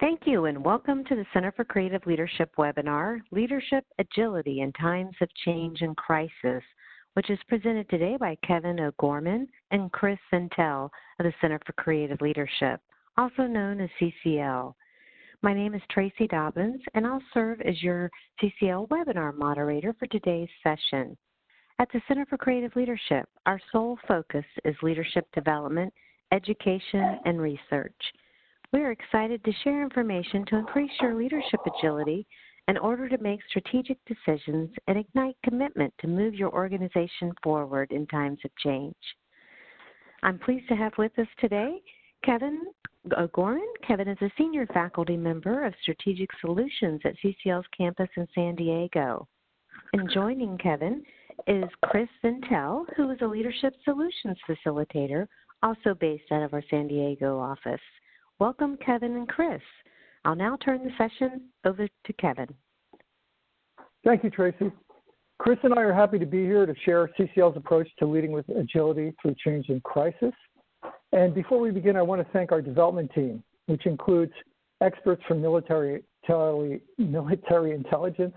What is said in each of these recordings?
Thank you, and welcome to the Center for Creative Leadership webinar, Leadership Agility in Times of Change and Crisis, which is presented today by Kevin O'Gorman and Chris Centel of the Center for Creative Leadership, also known as CCL. My name is Tracy Dobbins, and I'll serve as your CCL webinar moderator for today's session. At the Center for Creative Leadership, our sole focus is leadership development, education, and research. We are excited to share information to increase your leadership agility in order to make strategic decisions and ignite commitment to move your organization forward in times of change. I'm pleased to have with us today Kevin O'Gorman. Kevin is a senior faculty member of Strategic Solutions at CCL's campus in San Diego. And joining Kevin is Chris Centel, who is a Leadership Solutions Facilitator, also based out of our San Diego office. Welcome, Kevin and Chris. I'll now turn the session over to Kevin. Thank you, Tracy. Chris and I are happy to be here to share CCL's approach to leading with agility through change and crisis. And before we begin, I want to thank our development team, which includes experts from military intelligence,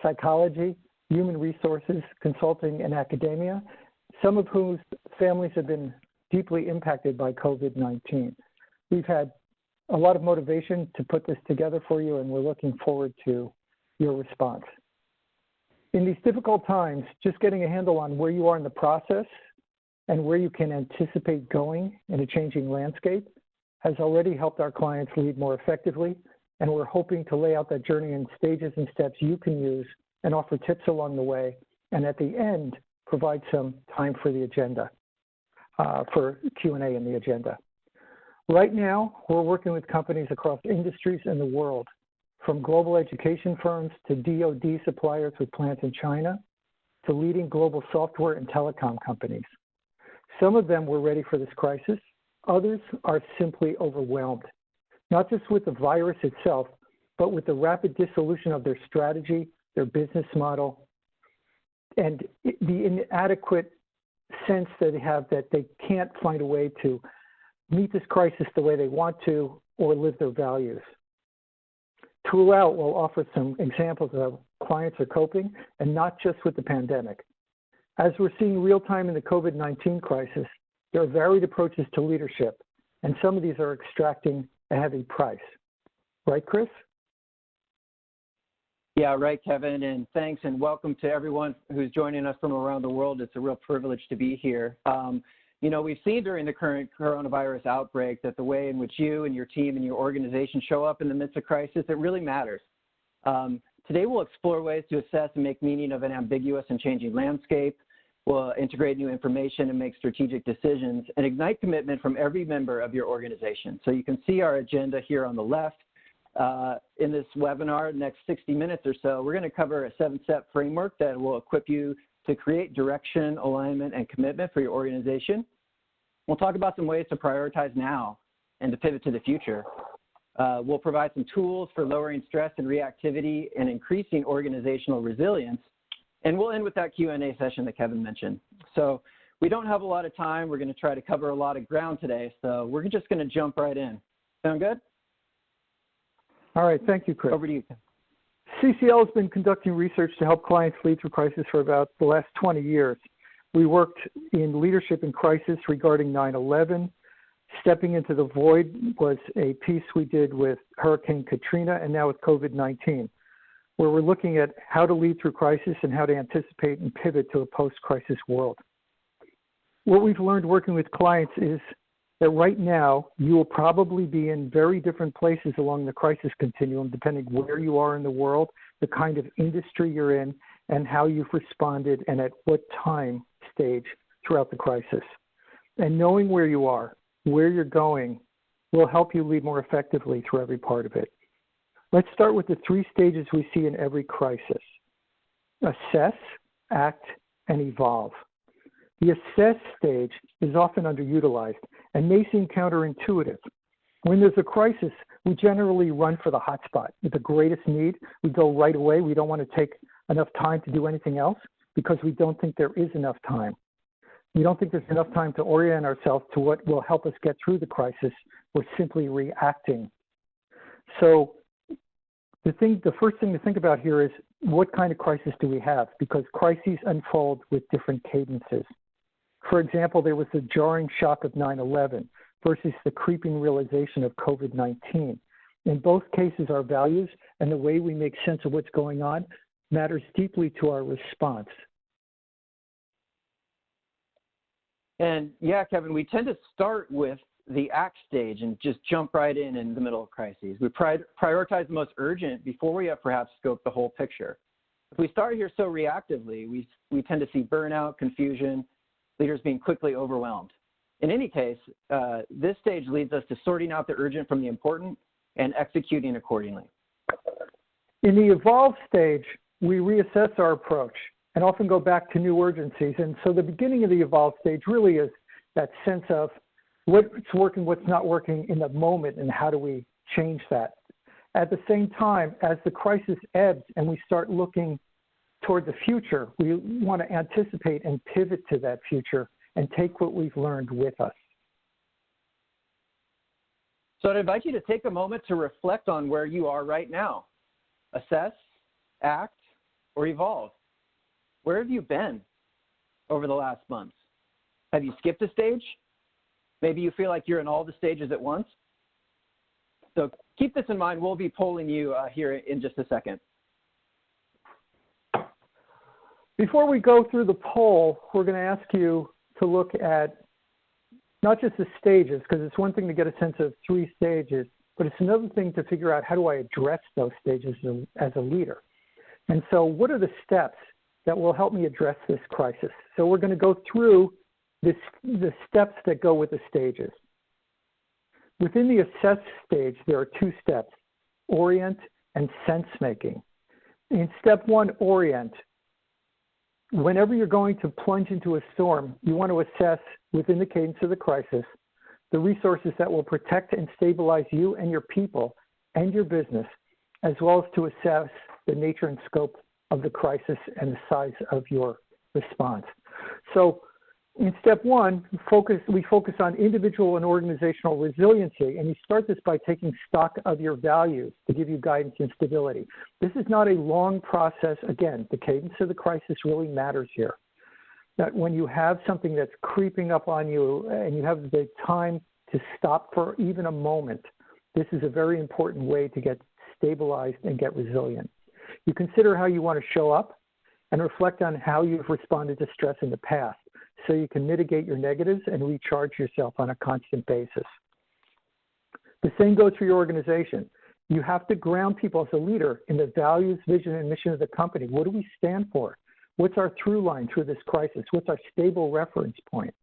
psychology, human resources, consulting, and academia, some of whose families have been deeply impacted by COVID-19. We've had a lot of motivation to put this together for you, and we're looking forward to your response. In these difficult times, just getting a handle on where you are in the process and where you can anticipate going in a changing landscape has already helped our clients lead more effectively, and we're hoping to lay out that journey in stages and steps you can use and offer tips along the way, and at the end, provide some time for the agenda, for Q&A in the agenda. Right now, we're working with companies across industries in the world, from global education firms to DoD suppliers with plants in China, to leading global software and telecom companies. Some of them were ready for this crisis. Others are simply overwhelmed, not just with the virus itself, but with the rapid dissolution of their strategy, their business model, and the inadequate sense that they have that they can't find a way to meet this crisis the way they want to or live their values. Throughout, we'll offer some examples of how clients are coping, and not just with the pandemic. As we're seeing real time in the COVID-19 crisis, there are varied approaches to leadership, and some of these are extracting a heavy price. Right, Chris? Yeah, right, Kevin, and thanks and welcome to everyone who's joining us from around the world. It's a real privilege to be here. You know, we've seen during the current coronavirus outbreak that the way in which you and your team and your organization show up in the midst of crisis, it really matters. Today, we'll explore ways to assess and make meaning of an ambiguous and changing landscape. We'll integrate new information and make strategic decisions and ignite commitment from every member of your organization. So you can see our agenda here on the left. In this webinar, next 60 minutes or so, we're going to cover a 7-step framework that will equip you to create direction, alignment, and commitment for your organization. We'll talk about some ways to prioritize now and to pivot to the future. We'll provide some tools for lowering stress and reactivity and increasing organizational resilience. And we'll end with that Q&A session that Kevin mentioned. So we don't have a lot of time. We're going to try to cover a lot of ground today. So we're just going to jump right in. Sound good? All right. Thank you, Chris. Over to you. CCL has been conducting research to help clients lead through crisis for about the last 20 years. We worked in leadership in crisis regarding 9/11. Stepping into the void was a piece we did with Hurricane Katrina, and now with COVID-19, where we're looking at how to lead through crisis and how to anticipate and pivot to a post-crisis world. What we've learned working with clients is that right now, you will probably be in very different places along the crisis continuum, depending where you are in the world, the kind of industry you're in, and how you've responded and at what time stage throughout the crisis. And knowing where you are, where you're going, will help you lead more effectively through every part of it. Let's start with the 3 stages we see in every crisis: assess, act, and evolve. The assess stage is often underutilized and may seem counterintuitive. When there's a crisis, we generally run for the hot spot. With the greatest need, we go right away. We don't want to take enough time to do anything else because we don't think there is enough time. We don't think there's enough time to orient ourselves to what will help us get through the crisis. We're simply reacting. So the first thing to think about here is what kind of crisis do we have? Because crises unfold with different cadences. For example, there was the jarring shock of 9/11 versus the creeping realization of COVID-19. In both cases, our values and the way we make sense of what's going on matters deeply to our response. And yeah, Kevin, we tend to start with the act stage and just jump right in the middle of crises. We prioritize the most urgent before we have perhaps scoped the whole picture. If we start here so reactively, we tend to see burnout, confusion, leaders being quickly overwhelmed. In any case, this stage leads us to sorting out the urgent from the important and executing accordingly. In the evolve stage, we reassess our approach and often go back to new urgencies. And so the beginning of the evolve stage really is that sense of what's working, what's not working in the moment, and how do we change that. At the same time, as the crisis ebbs and we start looking toward the future, we want to anticipate and pivot to that future and take what we've learned with us. So I'd invite you to take a moment to reflect on where you are right now. Assess, act, or evolve. Where have you been over the last months? Have you skipped a stage? Maybe you feel like you're in all the stages at once. So keep this in mind. We'll be polling you here in just a second. Before we go through the poll, we're going to ask you to look at not just the stages, because it's one thing to get a sense of 3 stages, but it's another thing to figure out how do I address those stages as a leader. And so what are the steps that will help me address this crisis? So we're going to go through the steps that go with the stages. Within the assess stage, there are 2 steps, orient and sense making. In step 1, orient, whenever you're going to plunge into a storm, you want to assess within the cadence of the crisis the resources that will protect and stabilize you and your people and your business, as well as to assess the nature and scope of the crisis and the size of your response. So in step 1, we focus on individual and organizational resiliency, and you start this by taking stock of your values to give you guidance and stability. This is not a long process. Again, the cadence of the crisis really matters here. That when you have something that's creeping up on you and you have the time to stop for even a moment, this is a very important way to get stabilized and get resilient. You consider how you want to show up and reflect on how you've responded to stress in the past, so you can mitigate your negatives and recharge yourself on a constant basis. The same goes for your organization. You have to ground people as a leader in the values, vision, and mission of the company. What do we stand for? What's our through line through this crisis? What's our stable reference point?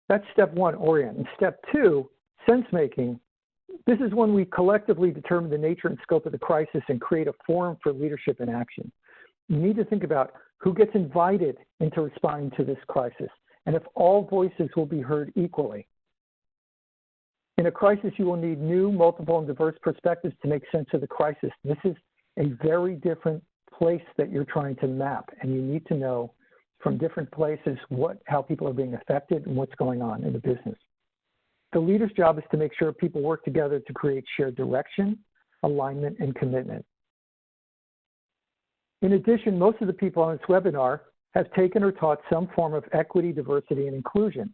That's step 1, orient. And step 2, sense making. This is when we collectively determine the nature and scope of the crisis and create a forum for leadership and action. You need to think about who gets invited into responding to this crisis, and if all voices will be heard equally. In a crisis, you will need new, multiple, and diverse perspectives to make sense of the crisis. This is a very different place that you're trying to map, and you need to know from different places how people are being affected and what's going on in the business. The leader's job is to make sure people work together to create shared direction, alignment, and commitment. In addition, most of the people on this webinar have taken or taught some form of equity, diversity, and inclusion.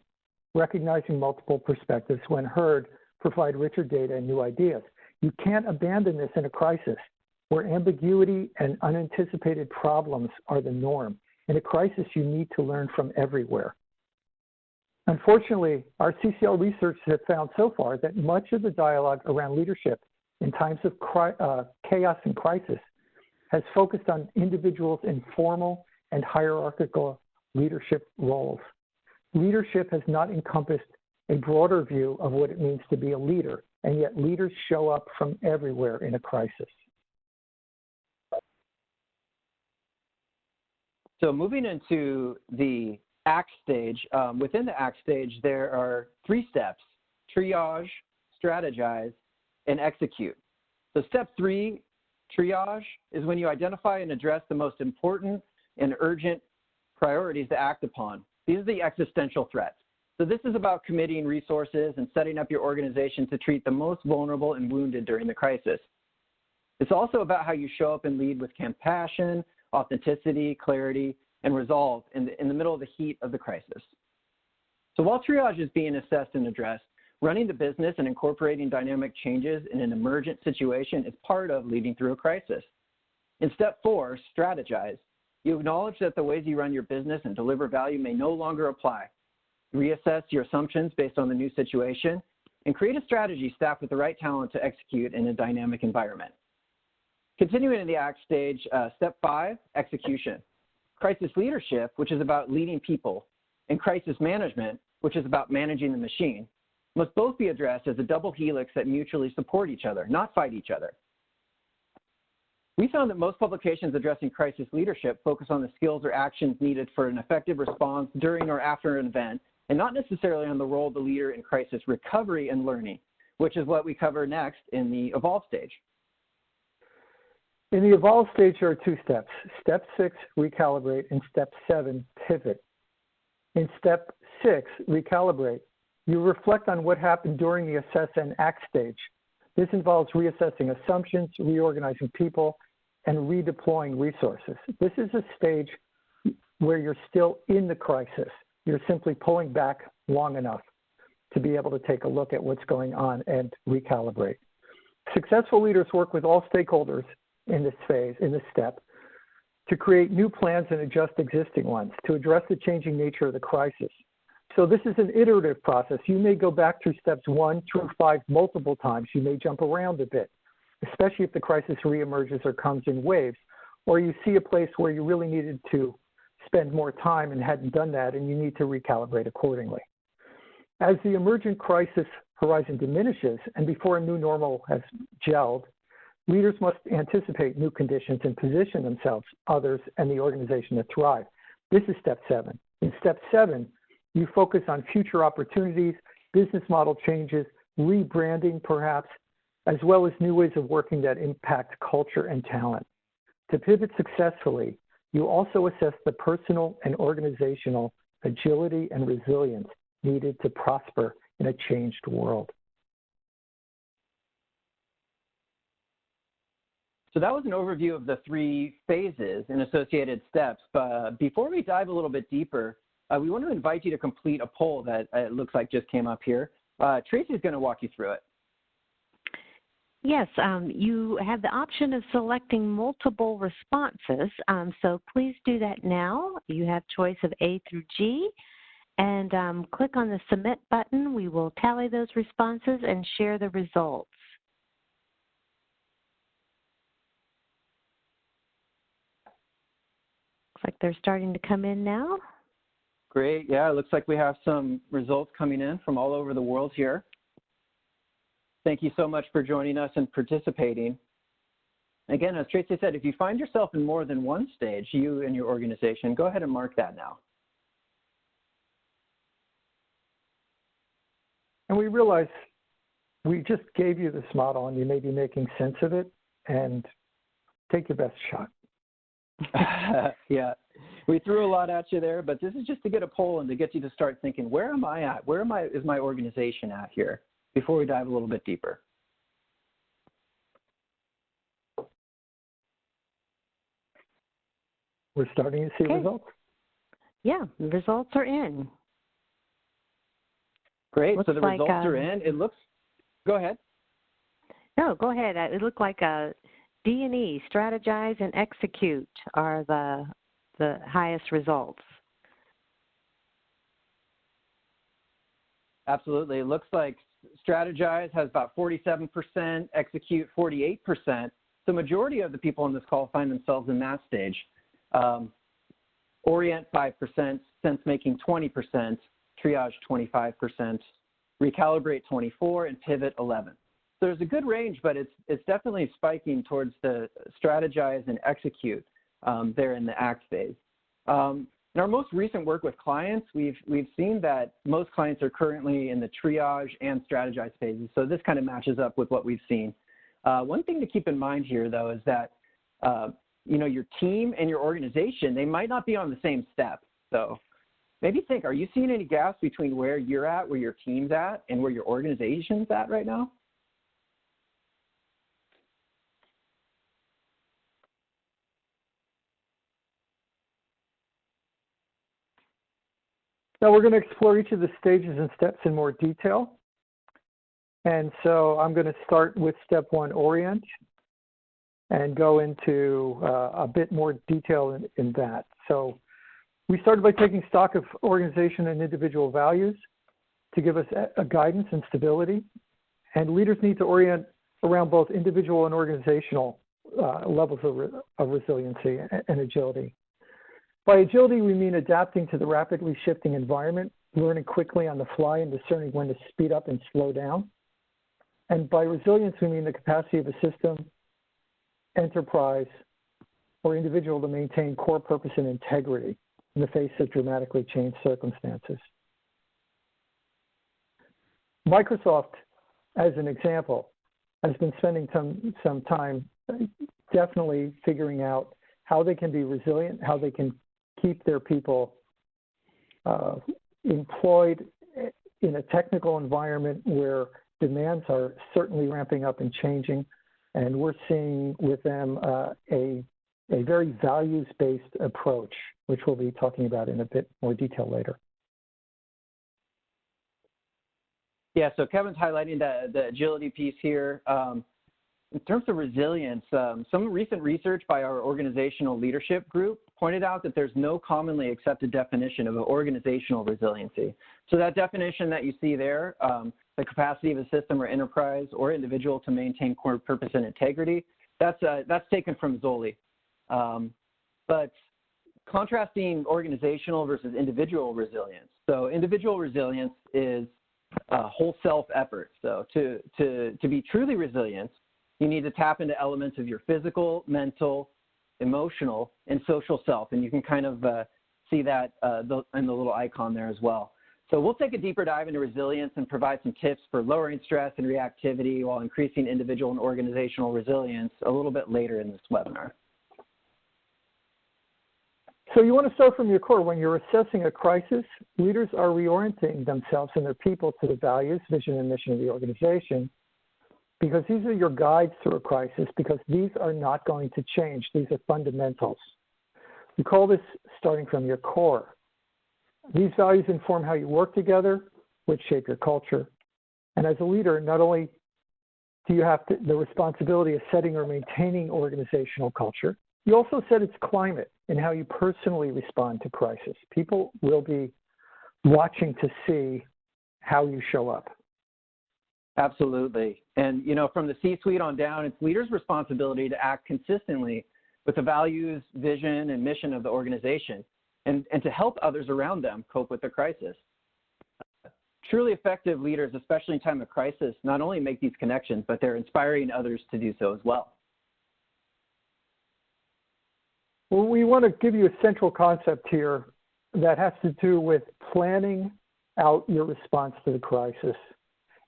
Recognizing multiple perspectives when heard provide richer data and new ideas. You can't abandon this in a crisis where ambiguity and unanticipated problems are the norm. In a crisis, you need to learn from everywhere. Unfortunately, our CCL research has found so far that much of the dialogue around leadership in times of chaos and crisis has focused on individuals in formal and hierarchical leadership roles. Leadership has not encompassed a broader view of what it means to be a leader, and yet leaders show up from everywhere in a crisis. So moving into the ACT stage, within the ACT stage, there are 3 steps: triage, strategize, and execute. So step 3, triage, is when you identify and address the most important and urgent priorities to act upon. These are the existential threats. So this is about committing resources and setting up your organization to treat the most vulnerable and wounded during the crisis. It's also about how you show up and lead with compassion, authenticity, clarity, and resolve in the middle of the heat of the crisis. So while triage is being assessed and addressed, running the business and incorporating dynamic changes in an emergent situation is part of leading through a crisis. In step 4, strategize. You acknowledge that the ways you run your business and deliver value may no longer apply. Reassess your assumptions based on the new situation and create a strategy staffed with the right talent to execute in a dynamic environment. Continuing in the ACT stage, step 5, execution. Crisis leadership, which is about leading people, and crisis management, which is about managing the machine, must both be addressed as a double helix that mutually support each other, not fight each other. We found that most publications addressing crisis leadership focus on the skills or actions needed for an effective response during or after an event, and not necessarily on the role of the leader in crisis recovery and learning, which is what we cover next in the evolve stage. In the evolve stage, there are 2 steps. Step 6, recalibrate, and step 7, pivot. In step 6, recalibrate, you reflect on what happened during the assess and act stage. This involves reassessing assumptions, reorganizing people, and redeploying resources. This is a stage where you're still in the crisis. You're simply pulling back long enough to be able to take a look at what's going on and recalibrate. Successful leaders work with all stakeholders in this phase, in this step, to create new plans and adjust existing ones to address the changing nature of the crisis. So this is an iterative process. You may go back through steps 1 through 5 multiple times. You may jump around a bit, especially if the crisis reemerges or comes in waves, or you see a place where you really needed to spend more time and hadn't done that, and you need to recalibrate accordingly. As the emergent crisis horizon diminishes and before a new normal has gelled, leaders must anticipate new conditions and position themselves, others, and the organization to thrive. This is step 7. In step 7, you focus on future opportunities, business model changes, rebranding perhaps, as well as new ways of working that impact culture and talent. To pivot successfully, you also assess the personal and organizational agility and resilience needed to prosper in a changed world. So that was an overview of the 3 phases and associated steps. But before we dive a little bit deeper, we want to invite you to complete a poll that it looks like just came up here. Tracy's going to walk you through it. Yes, you have the option of selecting multiple responses, so please do that now. You have choice of A through G, and click on the Submit button. We will tally those responses and share the results. Looks like they're starting to come in now. Great, yeah, it looks like we have some results coming in from all over the world here. Thank you so much for joining us and participating. Again, as Tracy said, if you find yourself in more than one stage, you and your organization, go ahead and mark that now. And we realize we just gave you this model and you may be making sense of it, and take your best shot. Yeah, we threw a lot at you there, but this is just to get a poll and to get you to start thinking, where am I at? Where is my organization at here? Before we dive a little bit deeper. We're starting to see results. Yeah, the results are in. Great, Looks so the like, results are in. It looks, go ahead. No, go ahead. It looked like D&E, strategize and execute, are the highest results. Absolutely, it looks like strategize has about 47%, execute 48%. The majority of the people on this call find themselves in that stage. Orient 5%, sense making 20%, triage 25%, recalibrate 24%, and pivot 11%. So there's a good range, but it's definitely spiking towards the strategize and execute there in the ACT phase. In our most recent work with clients, we've seen that most clients are currently in the triage and strategize phases. So this kind of matches up with what we've seen. One thing to keep in mind here, though, is that your team and your organization, they might not be on the same step. So maybe think, are you seeing any gaps between where you're at, where your team's at, and where your organization's at right now? Now we're going to explore each of the stages and steps in more detail. And so I'm going to start with step 1, orient, and go into a bit more detail in that. So we started by taking stock of organization and individual values to give us a guidance and stability. And leaders need to orient around both individual and organizational levels of resiliency and agility. By agility, we mean adapting to the rapidly shifting environment, learning quickly on the fly and discerning when to speed up and slow down. And by resilience, we mean the capacity of a system, enterprise, or individual to maintain core purpose and integrity in the face of dramatically changed circumstances. Microsoft, as an example, has been spending some time definitely figuring out how they can be resilient, how they can keep their people employed in a technical environment where demands are certainly ramping up and changing. And we're seeing with them a very values-based approach, which we'll be talking about in a bit more detail later. Yeah, so Kevin's highlighting the agility piece here. In terms of resilience, some recent research by our organizational leadership group pointed out that there's no commonly accepted definition of organizational resiliency. So that definition that you see there, the capacity of a system or enterprise or individual to maintain core purpose and integrity, that's taken from Zolli. But contrasting organizational versus individual resilience. So individual resilience is a whole self effort. So to be truly resilient, you need to tap into elements of your physical, mental, emotional, and social self. And you can kind of see that in the little icon there as well. So we'll take a deeper dive into resilience and provide some tips for lowering stress and reactivity while increasing individual and organizational resilience a little bit later in this webinar. So you want to start from your core. When you're assessing a crisis, leaders are reorienting themselves and their people to the values, vision, and mission of the organization, because these are your guides through a crisis, because these are not going to change. These are fundamentals. We call this starting from your core. These values inform how you work together, which shape your culture. And as a leader, not only do you have the responsibility of setting or maintaining organizational culture, you also set its climate and how you personally respond to crisis. People will be watching to see how you show up. Absolutely. And, you know, from the C-suite on down, it's leaders' responsibility to act consistently with the values, vision, and mission of the organization and to help others around them cope with the crisis. Truly effective leaders, especially in time of crisis, not only make these connections, but they're inspiring others to do so as well. Well, we want to give you a central concept here that has to do with planning out your response to the crisis.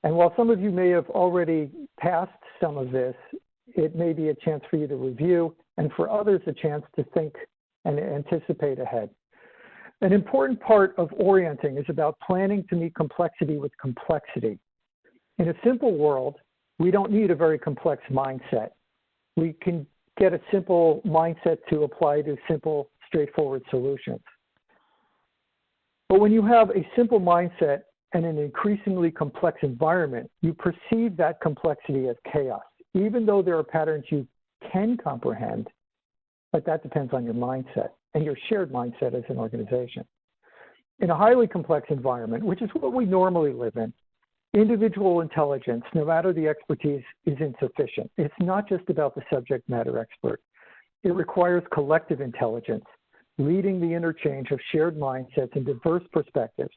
And while some of you may have already passed some of this, it may be a chance for you to review, and for others, a chance to think and anticipate ahead. An important part of orienting is about planning to meet complexity with complexity. In a simple world, we don't need a very complex mindset. We can get a simple mindset to apply to simple, straightforward solutions. But when you have a simple mindset and an increasingly complex environment, you perceive that complexity as chaos, even though there are patterns you can comprehend, but that depends on your mindset and your shared mindset as an organization. In a highly complex environment, which is what we normally live in, individual intelligence, no matter the expertise, is insufficient. It's not just about the subject matter expert. It requires collective intelligence, leading the interchange of shared mindsets and diverse perspectives.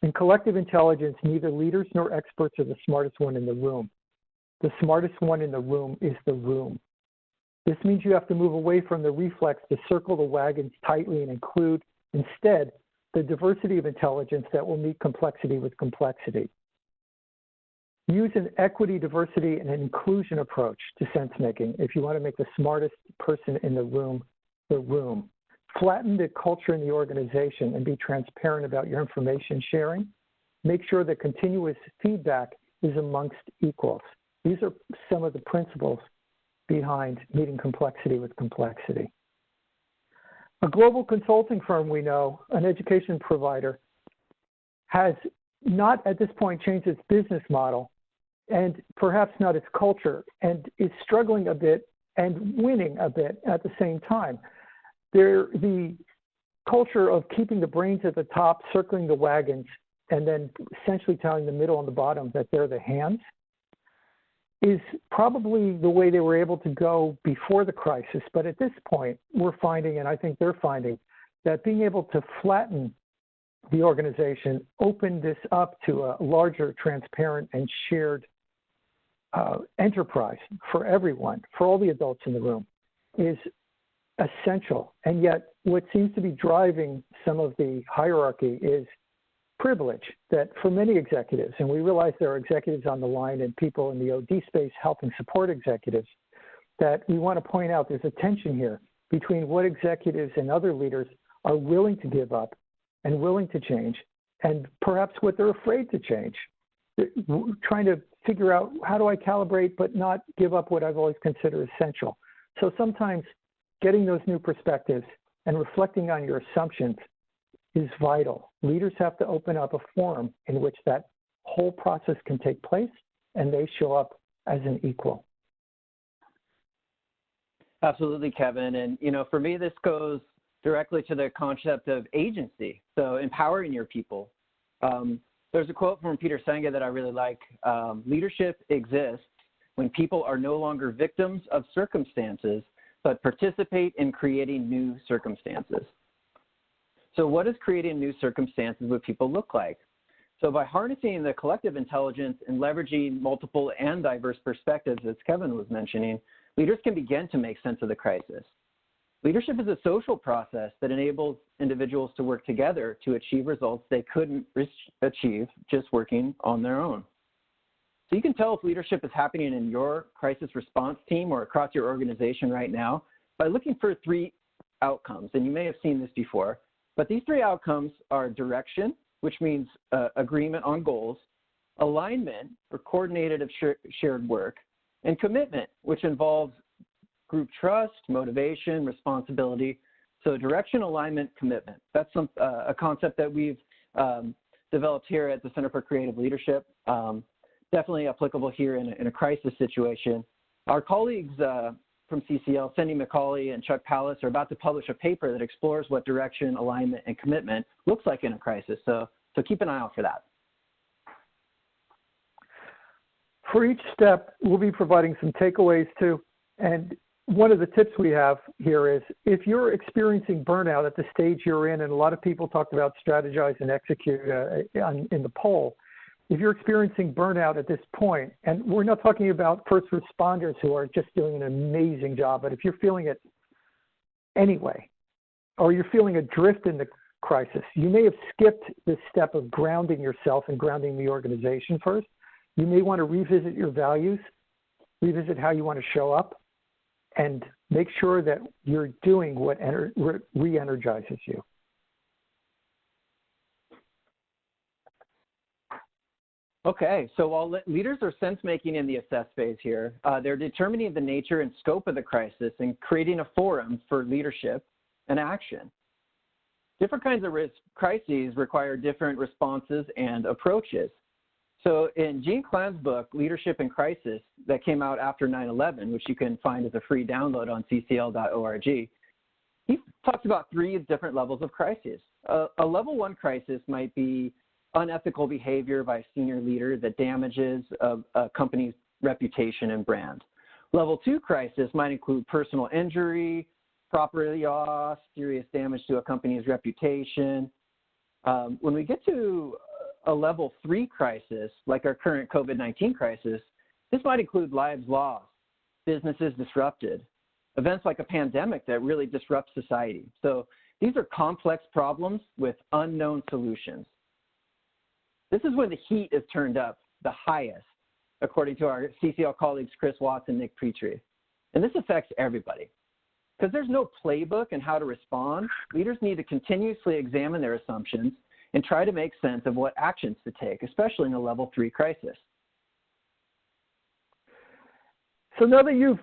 In collective intelligence, neither leaders nor experts are the smartest one in the room. The smartest one in the room is the room. This means you have to move away from the reflex to circle the wagons tightly and include, instead, the diversity of intelligence that will meet complexity with complexity. Use an equity, diversity, and inclusion approach to sense making if you want to make the smartest person in the room the room. Flatten the culture in the organization and be transparent about your information sharing. Make sure that continuous feedback is amongst equals. These are some of the principles behind meeting complexity with complexity. A global consulting firm we know, an education provider, has not at this point changed its business model and perhaps not its culture, and is struggling a bit and winning a bit at the same time. The culture of keeping the brains at the top, circling the wagons, and then essentially telling the middle and the bottom that they're the hands is probably the way they were able to go before the crisis. But at this point, we're finding, and I think they're finding, that being able to flatten the organization, open this up to a larger, transparent, and shared enterprise for everyone, for all the adults in the room, is essential. And yet, what seems to be driving some of the hierarchy is privilege that for many executives, and we realize there are executives on the line and people in the OD space helping support executives, that we want to point out there's a tension here between what executives and other leaders are willing to give up and willing to change, and perhaps what they're afraid to change. Trying to figure out, how do I calibrate but not give up what I've always considered essential? So sometimes getting those new perspectives and reflecting on your assumptions is vital. Leaders have to open up a forum in which that whole process can take place and they show up as an equal. Absolutely, Kevin. And, you know, for me, this goes directly to the concept of agency, so empowering your people. There's a quote from Peter Senge that I really like. Leadership exists when people are no longer victims of circumstances, but participate in creating new circumstances. So what does creating new circumstances with people look like? So by harnessing the collective intelligence and leveraging multiple and diverse perspectives, as Kevin was mentioning, leaders can begin to make sense of the crisis. Leadership is a social process that enables individuals to work together to achieve results they couldn't achieve just working on their own. So you can tell if leadership is happening in your crisis response team or across your organization right now by looking for 3 outcomes, and you may have seen this before. But these 3 outcomes are direction, which means agreement on goals, alignment, or coordinated of shared work, and commitment, which involves group trust, motivation, responsibility. So direction, alignment, commitment. That's a concept that we've developed here at the Center for Creative Leadership. Definitely applicable here in a crisis situation. Our colleagues from CCL, Cindy McCauley and Chuck Pallas, are about to publish a paper that explores what direction, alignment, and commitment looks like in a crisis. So keep an eye out for that. For each step, we'll be providing some takeaways too. And one of the tips we have here is, if you're experiencing burnout at the stage you're in, and a lot of people talked about strategize and execute in the poll, if you're experiencing burnout at this point, and we're not talking about first responders who are just doing an amazing job, but if you're feeling it anyway, or you're feeling adrift in the crisis, you may have skipped this step of grounding yourself and grounding the organization first. You may want to revisit your values, revisit how you want to show up, and make sure that you're doing what re-energizes you. Okay, so while leaders are sense-making in the assess phase here, they're determining the nature and scope of the crisis and creating a forum for leadership and action. Different kinds of crises require different responses and approaches. So in Gene Klan's book, Leadership in Crisis, that came out after 9/11, which you can find as a free download on ccl.org, he talks about 3 different levels of crisis. A level 1 crisis might be unethical behavior by a senior leader that damages a company's reputation and brand. Level 2 crisis might include personal injury, property loss, serious damage to a company's reputation. When we get to a level 3 crisis, like our current COVID-19 crisis, this might include lives lost, businesses disrupted, events like a pandemic that really disrupts society. So these are complex problems with unknown solutions. This is when the heat is turned up the highest, according to our CCL colleagues Chris Watts and Nick Petrie. And this affects everybody. Because there's no playbook in how to respond, leaders need to continuously examine their assumptions and try to make sense of what actions to take, especially in a level 3 crisis. So now that you've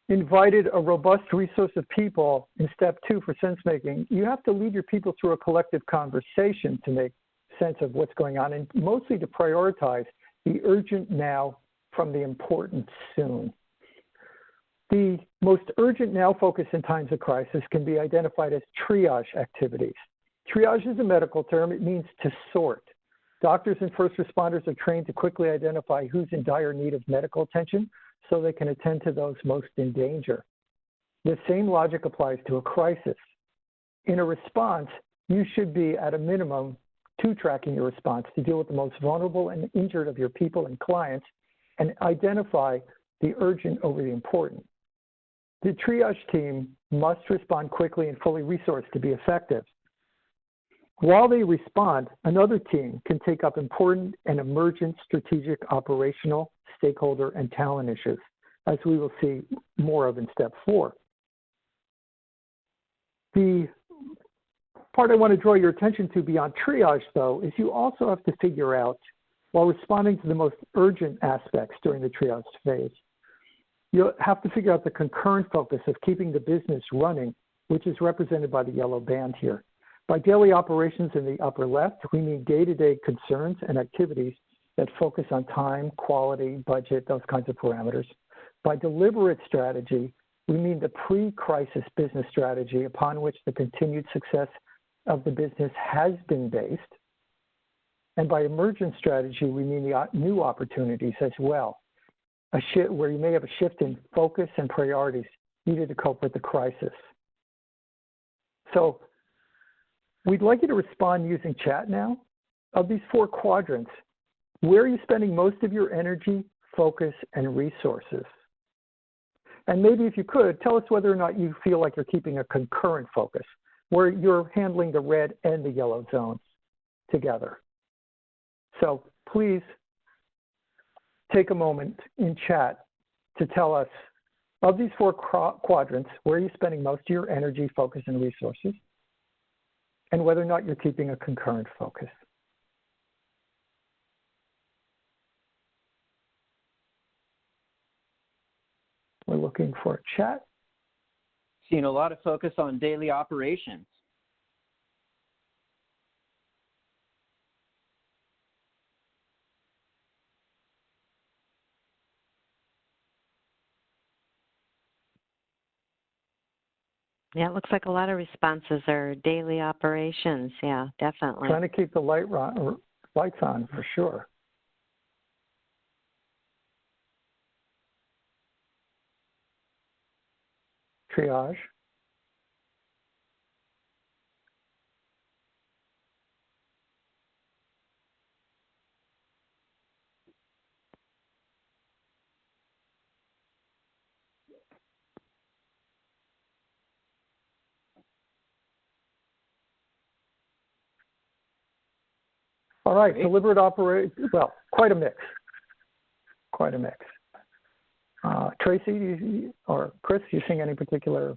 invited a robust resource of people in step 2 for sense making, you have to lead your people through a collective conversation to make sense of what's going on, and mostly to prioritize the urgent now from the important soon. The most urgent now focus in times of crisis can be identified as triage activities. Triage is a medical term. It means to sort. Doctors and first responders are trained to quickly identify who's in dire need of medical attention so they can attend to those most in danger. The same logic applies to a crisis. In a response, you should be at a minimum two-tracking your response to deal with the most vulnerable and injured of your people and clients and identify the urgent over the important. The triage team must respond quickly and fully resourced to be effective. While they respond, another team can take up important and emergent strategic, operational, stakeholder, and talent issues, as we will see more of in step 4. The part I want to draw your attention to beyond triage, though, is you also have to figure out, while responding to the most urgent aspects during the triage phase, you'll have to figure out the concurrent focus of keeping the business running, which is represented by the yellow band here. By daily operations in the upper left, we mean day-to-day concerns and activities that focus on time, quality, budget, those kinds of parameters. By deliberate strategy, we mean the pre-crisis business strategy upon which the continued success of the business has been based. And by emergent strategy, we mean the new opportunities as well, a shift where you may have a shift in focus and priorities needed to cope with the crisis. So we'd like you to respond using chat now. Of these 4 quadrants, where are you spending most of your energy, focus, and resources? And maybe if you could, tell us whether or not you feel like you're keeping a concurrent focus, where you're handling the red and the yellow zones together. So please take a moment in chat to tell us, of these 4 quadrants, where are you spending most of your energy, focus, and resources, and whether or not you're keeping a concurrent focus. We're looking for a chat. Seeing a lot of focus on daily operations. Yeah, it looks like a lot of responses are daily operations. Yeah, definitely. Trying to keep the lights on for sure. Triage. All right, Great. Deliberate well, quite a mix. Quite a mix. Tracy or Chris, you seeing any particular?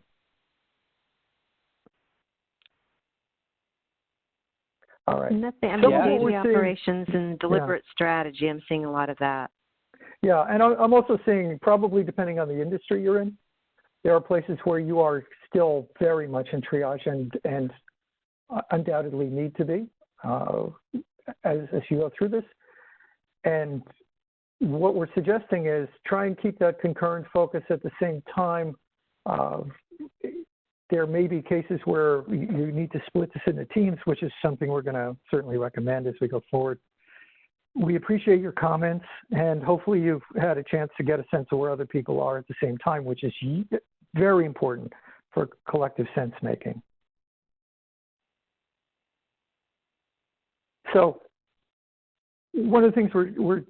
All right. Nothing. Daily operations and deliberate strategy. I'm seeing a lot of that. Yeah, and I'm also seeing, probably depending on the industry you're in, there are places where you are still very much in triage and undoubtedly need to be as you go through this. And what we're suggesting is try and keep that concurrent focus at the same time. There may be cases where you need to split this into teams, which is something we're going to certainly recommend as we go forward. We appreciate your comments, and hopefully you've had a chance to get a sense of where other people are at the same time, which is very important for collective sense making. So one of the things we're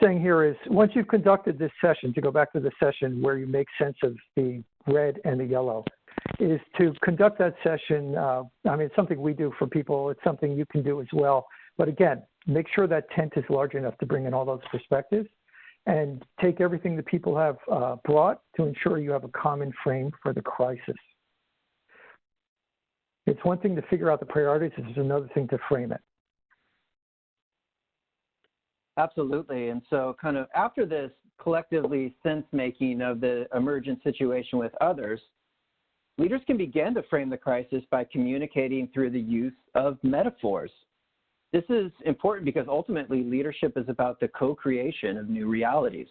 saying here is, once you've conducted this session, to go back to the session where you make sense of the red and the yellow, is to conduct that session. It's something we do for people. It's something you can do as well. But again, make sure that tent is large enough to bring in all those perspectives, and take everything that people have brought to ensure you have a common frame for the crisis. It's one thing to figure out the priorities, it's another thing to frame it. Absolutely. And so kind of after this collectively sense-making of the emergent situation with others, leaders can begin to frame the crisis by communicating through the use of metaphors. This is important because ultimately leadership is about the co-creation of new realities.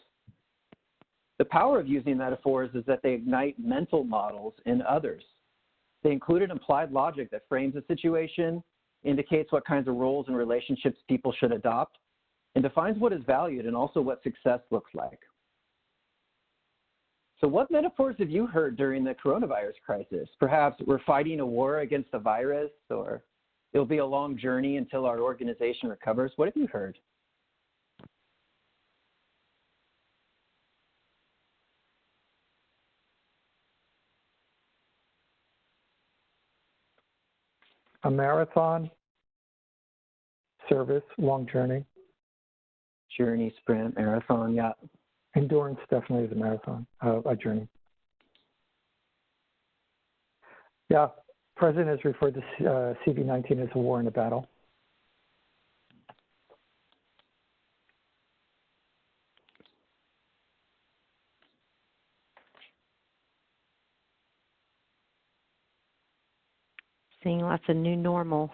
The power of using metaphors is that they ignite mental models in others. They include an implied logic that frames a situation, indicates what kinds of roles and relationships people should adopt, and defines what is valued and also what success looks like. So what metaphors have you heard during the coronavirus crisis? Perhaps we're fighting a war against a virus, or it'll be a long journey until our organization recovers. What have you heard? A marathon, service, long journey. Journey, sprint, marathon, yeah. Endurance definitely is a marathon, a journey. Yeah, President has referred to CV-19 as a war and a battle. Seeing lots of new normal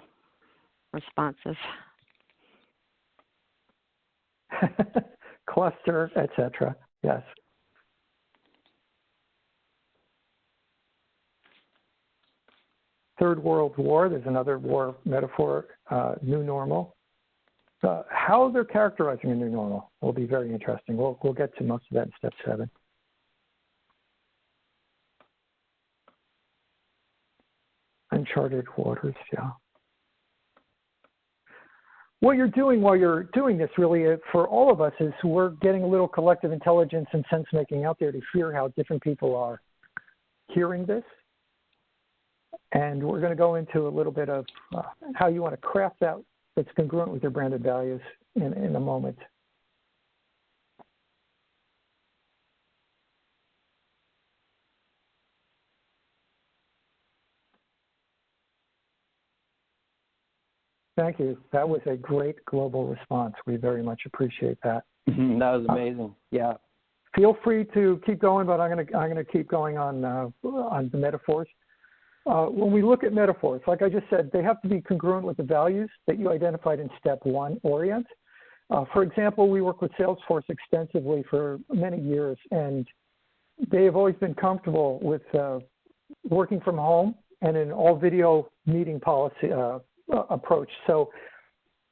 responses. Cluster, etc. Yes. Third World War, there's another war metaphor, new normal. How they're characterizing a new normal will be very interesting. We'll get to most of that in step 7. Uncharted waters, yeah. What you're doing while you're doing this really for all of us is we're getting a little collective intelligence and sense making out there to hear how different people are hearing this. And we're going to go into a little bit of how you want to craft that that's congruent with your branded values in a moment. Thank you. That was a great global response. We very much appreciate that. That was amazing. Yeah. Feel free to keep going, but I'm gonna keep going on the metaphors. When we look at metaphors, like I just said, they have to be congruent with the values that you identified in step 1, orient. For example, we work with Salesforce extensively for many years, and they have always been comfortable with working from home and an all video meeting policy approach. So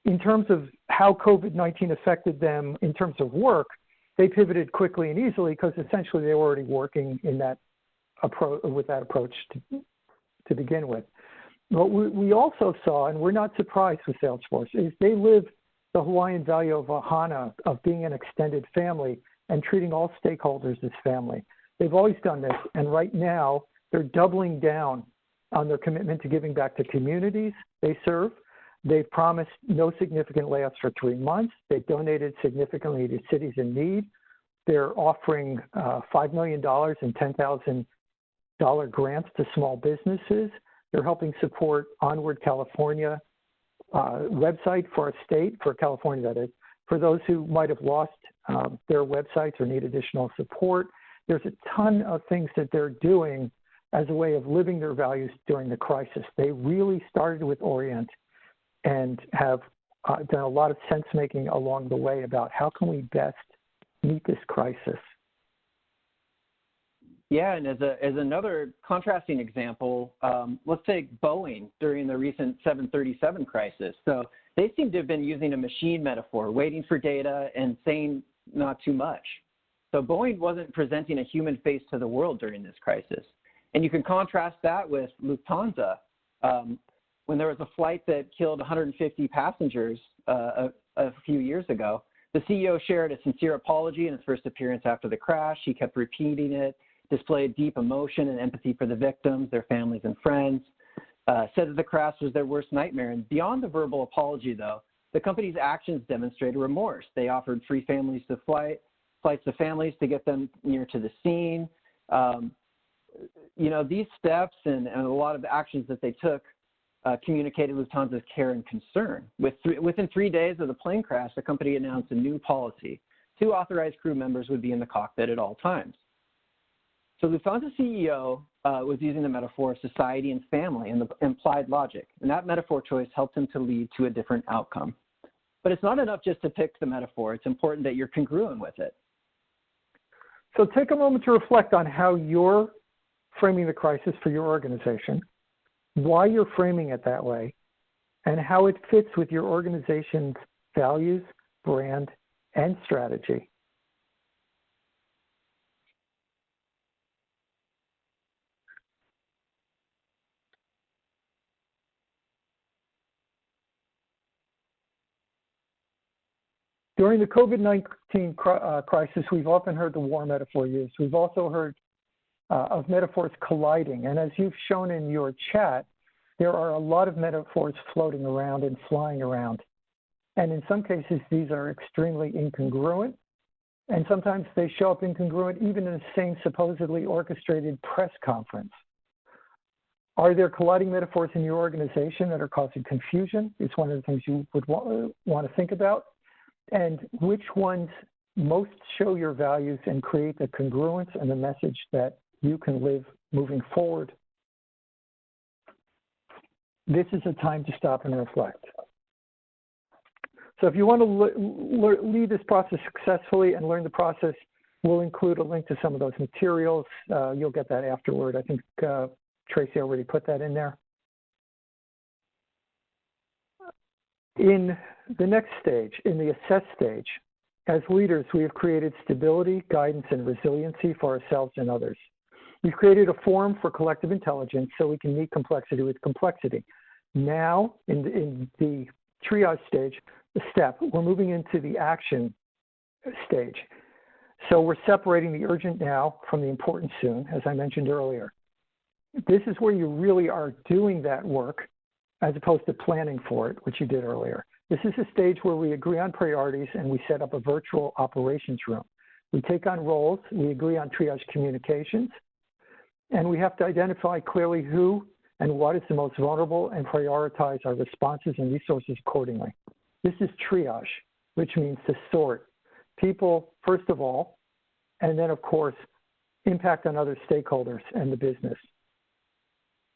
in terms of how COVID-19 affected them in terms of work, they pivoted quickly and easily because essentially they were already working in that approach with that approach to begin with. What we also saw, and we're not surprised with Salesforce, is they live the Hawaiian value of ahana, of being an extended family and treating all stakeholders as family. They've always done this, and right now they're doubling down on their commitment to giving back to communities they serve. They've promised no significant layoffs for 3 months. They've donated significantly to cities in need. They're offering $5 million and $10,000 grants to small businesses. They're helping support Onward California website for a state, for California that is, for those who might have lost their websites or need additional support. There's a ton of things that they're doing as a way of living their values during the crisis. They really started with Orient and have done a lot of sense making along the way about how can we best meet this crisis. Yeah, and as another contrasting example, let's take Boeing during the recent 737 crisis. So they seem to have been using a machine metaphor, waiting for data and saying not too much. So Boeing wasn't presenting a human face to the world during this crisis. And you can contrast that with Lufthansa. When there was a flight that killed 150 passengers a few years ago, the CEO shared a sincere apology in his first appearance after the crash. He kept repeating it, displayed deep emotion and empathy for the victims, their families and friends, said that the crash was their worst nightmare. And beyond the verbal apology, though, the company's actions demonstrated remorse. They offered free flights to families to get them near to the scene. You know, these steps and a lot of the actions that they took communicated Lufthansa's care and concern. Within 3 days of the plane crash, the company announced a new policy. 2 authorized crew members would be in the cockpit at all times. So Lufthansa CEO was using the metaphor of society and family and the implied logic, and that metaphor choice helped him to lead to a different outcome. But it's not enough just to pick the metaphor. It's important that you're congruent with it. So take a moment to reflect on how you're framing the crisis for your organization, why you're framing it that way, and how it fits with your organization's values, brand, and strategy. During the COVID-19 crisis, we've often heard the war metaphor used. We've also heard of metaphors colliding. And as you've shown in your chat, there are a lot of metaphors floating around and flying around. And in some cases, these are extremely incongruent. And sometimes they show up incongruent even in the same supposedly orchestrated press conference. Are there colliding metaphors in your organization that are causing confusion? It's one of the things you would want to think about. And which ones most show your values and create the congruence and the message that you can live moving forward? This is a time to stop and reflect. So if you want to lead this process successfully and learn the process, we'll include a link to some of those materials. You'll get that afterward. I think Tracy already put that in there. In the next stage, in the assess stage, as leaders, we have created stability, guidance, and resiliency for ourselves and others. We've created a forum for collective intelligence so we can meet complexity with complexity. Now, in the triage stage, we're moving into the action stage. So we're separating the urgent now from the important soon, as I mentioned earlier. This is where you really are doing that work as opposed to planning for it, which you did earlier. This is a stage where we agree on priorities and we set up a virtual operations room. We take on roles, we agree on triage communications, and we have to identify clearly who and what is the most vulnerable and prioritize our responses and resources accordingly. This is triage, which means to sort people first of all, and then of course, impact on other stakeholders and the business.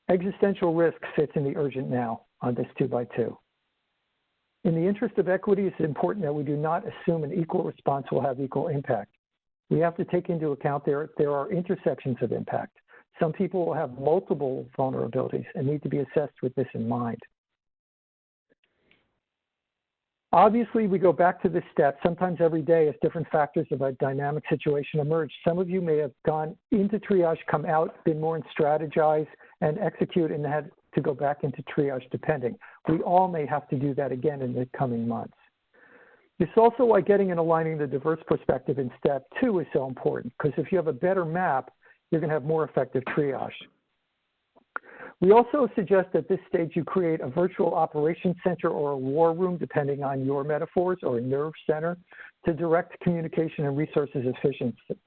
Existential risk fits in the urgent now on this 2x2. In the interest of equity, it's important that we do not assume an equal response will have equal impact. We have to take into account there are intersections of impact. Some people will have multiple vulnerabilities and need to be assessed with this in mind. Obviously, we go back to this step sometimes every day as different factors of a dynamic situation emerge. Some of you may have gone into triage, come out, been more in strategize and execute, and had to go back into triage depending. We all may have to do that again in the coming months. It's also why getting and aligning the diverse perspective in step 2 is so important, because if you have a better map, you're going to have more effective triage. We also suggest at this stage you create a virtual operations center or a war room, depending on your metaphors, or a nerve center, to direct communication and resources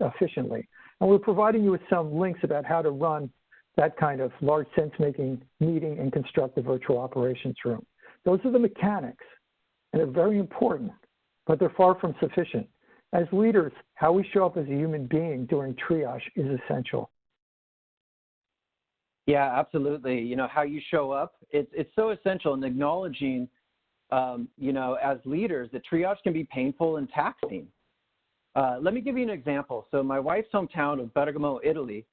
efficiently. And we're providing you with some links about how to run that kind of large sense-making meeting and construct a virtual operations room. Those are the mechanics, and they're very important, but they're far from sufficient. As leaders, how we show up as a human being during triage is essential. Yeah, absolutely. You know, how you show up, it's so essential in acknowledging, you know, as leaders that triage can be painful and taxing. Let me give you an example. So my wife's hometown of Bergamo, Italy,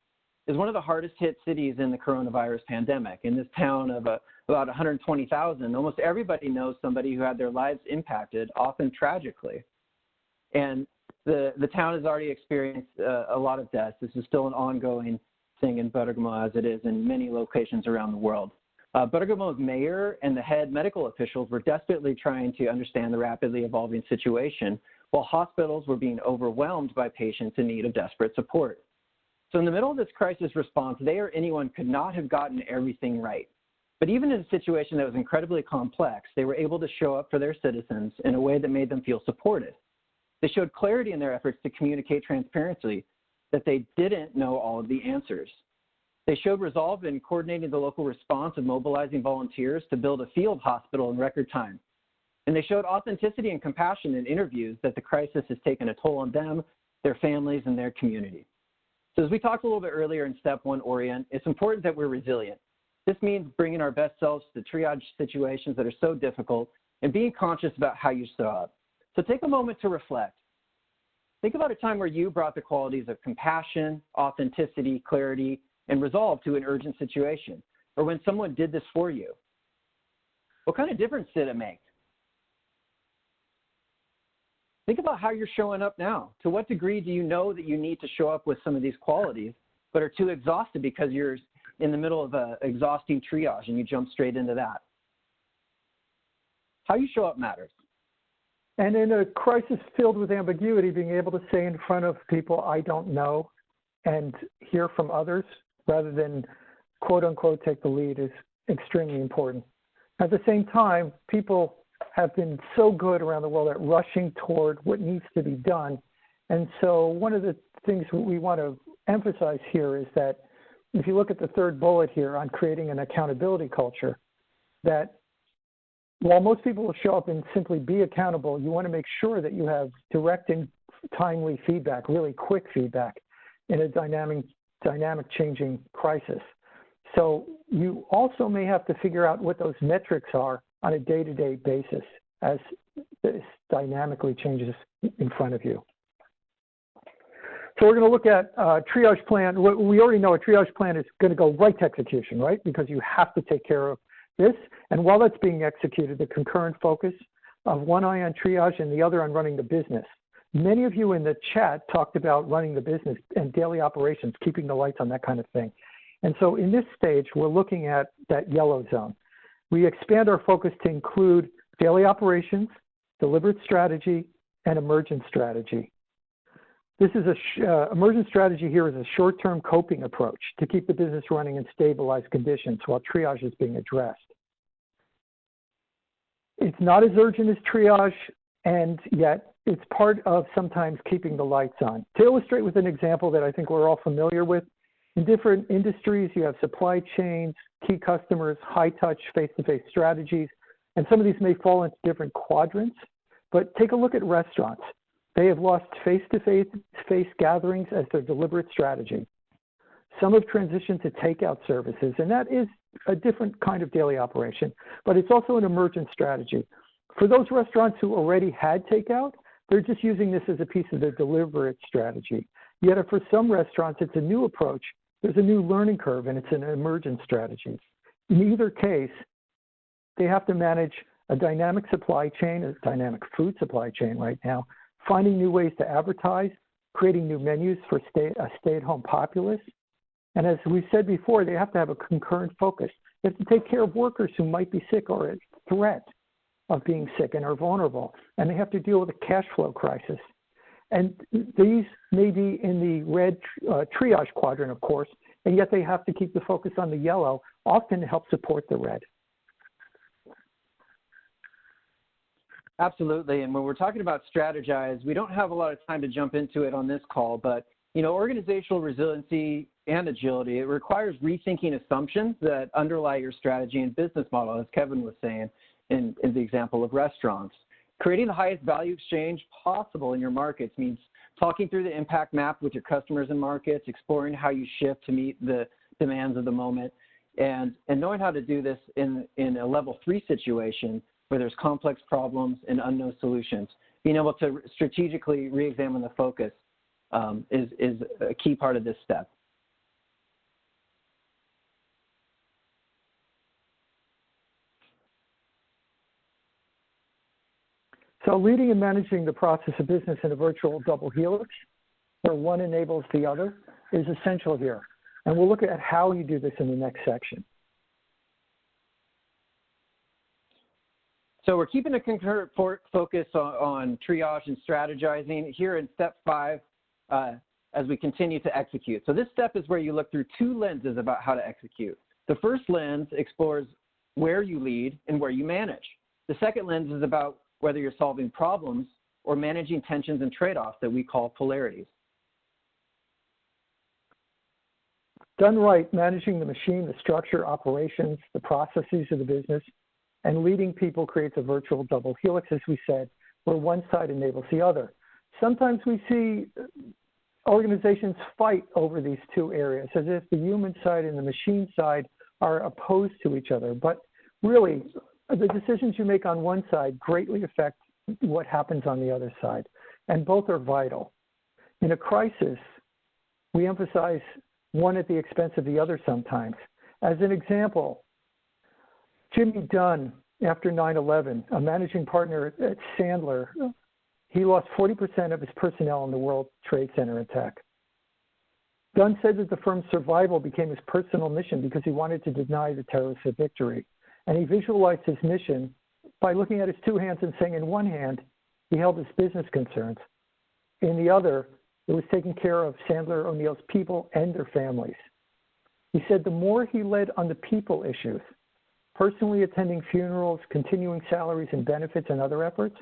is one of the hardest hit cities in the coronavirus pandemic. In this town of about 120,000, almost everybody knows somebody who had their lives impacted, often tragically. And the town has already experienced a lot of deaths. This is still an ongoing thing in Bergamo, as it is in many locations around the world. Bergamo's mayor and the head medical officials were desperately trying to understand the rapidly evolving situation, while hospitals were being overwhelmed by patients in need of desperate support. So in the middle of this crisis response, they or anyone could not have gotten everything right. But even in a situation that was incredibly complex, they were able to show up for their citizens in a way that made them feel supported. They showed clarity in their efforts to communicate transparently that they didn't know all of the answers. They showed resolve in coordinating the local response and mobilizing volunteers to build a field hospital in record time. And they showed authenticity and compassion in interviews that the crisis has taken a toll on them, their families, and their community. So as we talked a little bit earlier in step 1, orient, it's important that we're resilient. This means bringing our best selves to triage situations that are so difficult and being conscious about how you show up. So take a moment to reflect. Think about a time where you brought the qualities of compassion, authenticity, clarity, and resolve to an urgent situation, or when someone did this for you. What kind of difference did it make? Think about how you're showing up now. To what degree do you know that you need to show up with some of these qualities, but are too exhausted because you're in the middle of an exhausting triage and you jump straight into that? How you show up matters. And in a crisis filled with ambiguity, being able to say in front of people, I don't know, and hear from others rather than quote unquote take the lead is extremely important. At the same time, people have been so good around the world at rushing toward what needs to be done. And so one of the things we want to emphasize here is that if you look at the third bullet here on creating an accountability culture, that while most people will show up and simply be accountable, you want to make sure that you have direct and timely feedback, really quick feedback in a dynamic changing crisis. So you also may have to figure out what those metrics are on a day-to-day basis as this dynamically changes in front of you. So we're going to look at triage plan. We already know a triage plan is going to go right to execution, right? Because you have to take care of this. And while that's being executed, the concurrent focus of one eye on triage and the other on running the business. Many of you in the chat talked about running the business and daily operations, keeping the lights on, that kind of thing. And so in this stage, we're looking at that yellow zone. We expand our focus to include daily operations, deliberate strategy, and emergent strategy. This is emergent strategy here is a short-term coping approach to keep the business running in stabilized conditions while triage is being addressed. It's not as urgent as triage, and yet it's part of sometimes keeping the lights on. To illustrate with an example that I think we're all familiar with, in different industries, you have supply chains, key customers, high-touch, face-to-face strategies, and some of these may fall into different quadrants. But take a look at restaurants. They have lost face-to-face gatherings as their deliberate strategy. Some have transitioned to takeout services, and that is a different kind of daily operation, but it's also an emergent strategy. For those restaurants who already had takeout, they're just using this as a piece of their deliberate strategy. Yet for some restaurants, it's a new approach. There's a new learning curve, and it's an emergent strategy. In either case, they have to manage a dynamic supply chain, a dynamic food supply chain right now, finding new ways to advertise, creating new menus for a stay-at-home populace. And as we said before, they have to have a concurrent focus. They have to take care of workers who might be sick or at threat of being sick and are vulnerable. And they have to deal with a cash flow crisis. And these may be in the red triage quadrant, of course, and yet they have to keep the focus on the yellow, often to help support the red. Absolutely. And when we're talking about strategize, we don't have a lot of time to jump into it on this call, but organizational resiliency and agility, it requires rethinking assumptions that underlie your strategy and business model, as Kevin was saying in the example of restaurants. Creating the highest value exchange possible in your markets means talking through the impact map with your customers and markets, exploring how you shift to meet the demands of the moment, and knowing how to do this in a level 3 situation where there's complex problems and unknown solutions. Being able to strategically re-examine the focus is a key part of this step. So leading and managing the process of business in a virtual double helix, where one enables the other, is essential here. And we'll look at how you do this in the next section. So we're keeping a concurrent focus on triage and strategizing here in step 5 as we continue to execute. So this step is where you look through 2 lenses about how to execute. The first lens explores where you lead and where you manage. The second lens is about whether you're solving problems or managing tensions and trade-offs that we call polarities. Done right, managing the machine, the structure, operations, the processes of the business, and leading people creates a virtual double helix, as we said, where one side enables the other. Sometimes we see organizations fight over these two areas, as if the human side and the machine side are opposed to each other. But really, the decisions you make on one side greatly affect what happens on the other side, and both are vital. In a crisis, we emphasize one at the expense of the other sometimes. As an example, Jimmy Dunn, after 9/11, a managing partner at Sandler, he lost 40% of his personnel in the World Trade Center attack. Dunn said that the firm's survival became his personal mission because he wanted to deny the terrorists a victory. And he visualized his mission by looking at his two hands and saying, in one hand, he held his business concerns. In the other, it was taking care of Sandler O'Neill's people and their families. He said the more he led on the people issues, personally attending funerals, continuing salaries and benefits and other efforts,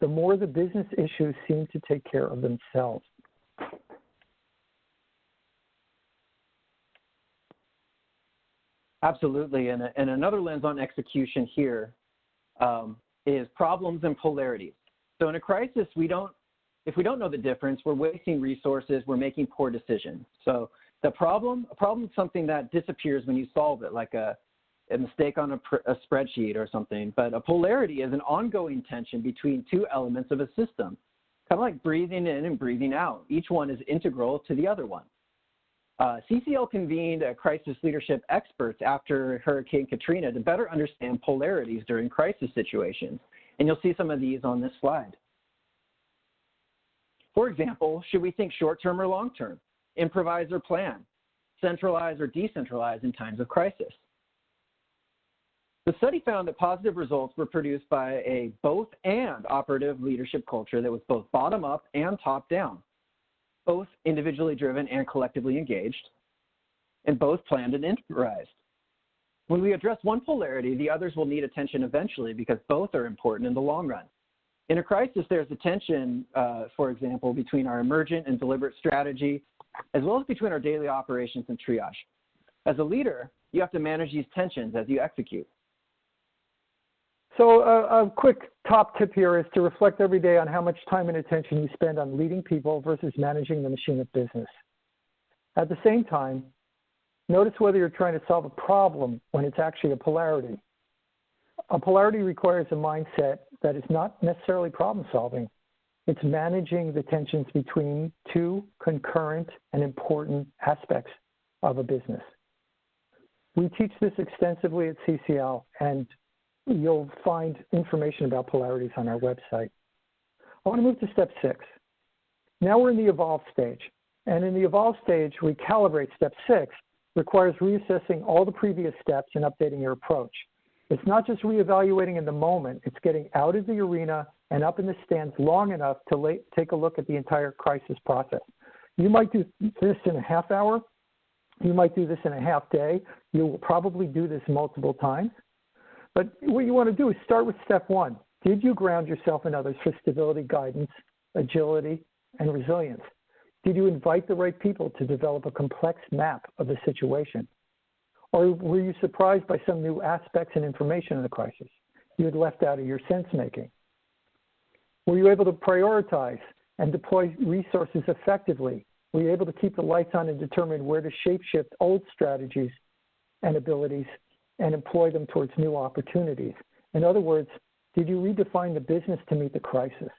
the more the business issues seemed to take care of themselves. Absolutely, and another lens on execution here is problems and polarities. So in a crisis, if we don't know the difference, we're wasting resources, we're making poor decisions. So a problem is something that disappears when you solve it, like a mistake on a spreadsheet or something. But a polarity is an ongoing tension between two elements of a system, kind of like breathing in and breathing out. Each one is integral to the other one. CCL convened crisis leadership experts after Hurricane Katrina to better understand polarities during crisis situations. And you'll see some of these on this slide. For example, should we think short-term or long-term, improvise or plan, centralize or decentralize in times of crisis? The study found that positive results were produced by a both and operative leadership culture that was both bottom up and top down, both individually driven and collectively engaged, and both planned and improvised. When we address one polarity, the others will need attention eventually because both are important in the long run. In a crisis, there's a tension, for example, between our emergent and deliberate strategy, as well as between our daily operations and triage. As a leader, you have to manage these tensions as you execute. So a quick top tip here is to reflect every day on how much time and attention you spend on leading people versus managing the machine of business. At the same time, notice whether you're trying to solve a problem when it's actually a polarity. A polarity requires a mindset that is not necessarily problem solving. It's managing the tensions between two concurrent and important aspects of a business. We teach this extensively at CCL, and you'll find information about polarities on our website. I want to move to step 6. Now we're in the evolve stage. And in the evolve stage, recalibrate step 6 requires reassessing all the previous steps and updating your approach. It's not just reevaluating in the moment, it's getting out of the arena and up in the stands long enough to take a look at the entire crisis process. You might do this in a half hour, you might do this in a half day, you will probably do this multiple times. But what you want to do is start with step 1. Did you ground yourself in others for stability, guidance, agility, and resilience? Did you invite the right people to develop a complex map of the situation? Or were you surprised by some new aspects and information in the crisis you had left out of your sense-making? Were you able to prioritize and deploy resources effectively? Were you able to keep the lights on and determine where to shape-shift old strategies and abilities and employ them towards new opportunities? In other words, did you redefine the business to meet the crisis?